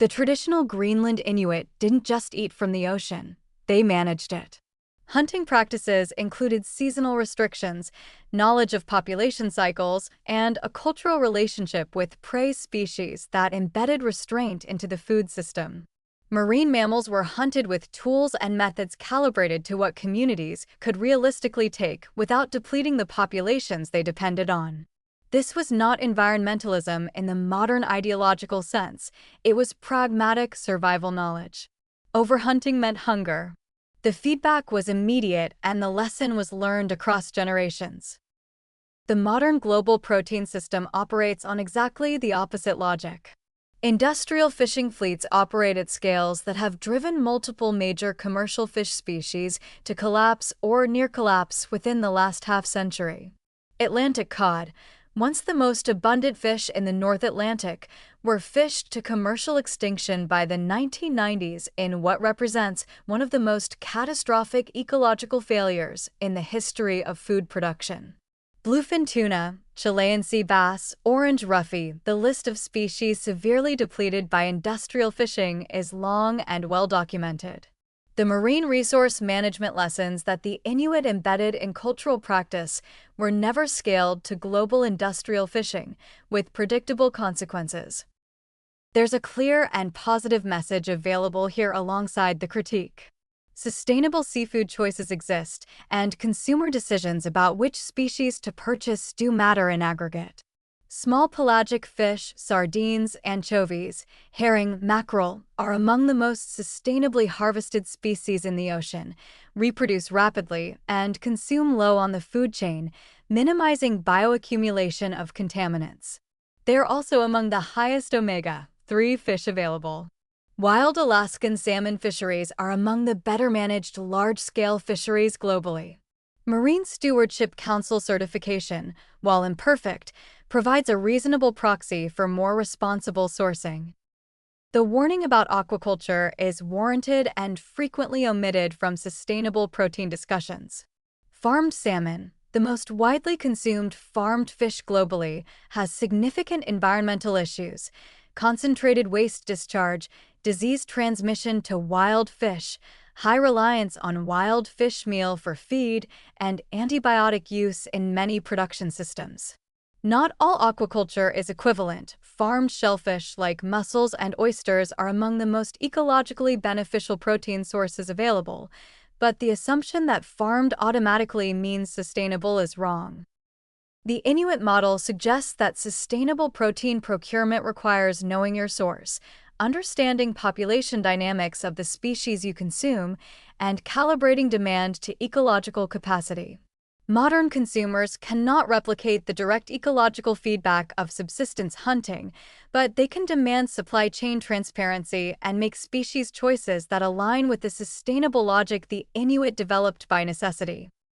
The traditional Greenland Inuit didn't just eat from the ocean, they managed it. Hunting practices included seasonal restrictions, knowledge of population cycles, and a cultural relationship with prey species that embedded restraint into the food system. Marine mammals were hunted with tools and methods calibrated to what communities could realistically take without depleting the populations they depended on. This was not environmentalism in the modern ideological sense, it was pragmatic survival knowledge. Overhunting meant hunger. The feedback was immediate and the lesson was learned across generations. The modern global protein system operates on exactly the opposite logic. Industrial fishing fleets operate at scales that have driven multiple major commercial fish species to collapse or near collapse within the last half-century. Atlantic cod, once the most abundant fish in the North Atlantic, were fished to commercial extinction by the 1990s in what represents one of the most catastrophic ecological failures in the history of food production. Bluefin tuna, Chilean sea bass, orange roughy, the list of species severely depleted by industrial fishing is long and well documented. The marine resource management lessons that the Inuit embedded in cultural practice were never scaled to global industrial fishing, with predictable consequences. There's a clear and positive message available here alongside the critique. Sustainable seafood choices exist, and consumer decisions about which species to purchase do matter in aggregate. Small pelagic fish, sardines, anchovies, herring, mackerel are among the most sustainably harvested species in the ocean, reproduce rapidly, and consume low on the food chain, minimizing bioaccumulation of contaminants. They are also among the highest omega-3 fish available. Wild Alaskan salmon fisheries are among the better-managed large-scale fisheries globally. Marine Stewardship Council certification, while imperfect, provides a reasonable proxy for more responsible sourcing. The warning about aquaculture is warranted and frequently omitted from sustainable protein discussions. Farmed salmon, the most widely consumed farmed fish globally, has significant environmental issues: concentrated waste discharge, disease transmission to wild fish, high reliance on wild fish meal for feed, and antibiotic use in many production systems. Not all aquaculture is equivalent. Farmed shellfish like mussels and oysters are among the most ecologically beneficial protein sources available, but the assumption that farmed automatically means sustainable is wrong. The Inuit model suggests that sustainable protein procurement requires knowing your source, understanding population dynamics of the species you consume, and calibrating demand to ecological capacity. Modern consumers cannot replicate the direct ecological feedback of subsistence hunting, but they can demand supply chain transparency and make species choices that align with the sustainable logic the Inuit developed by necessity.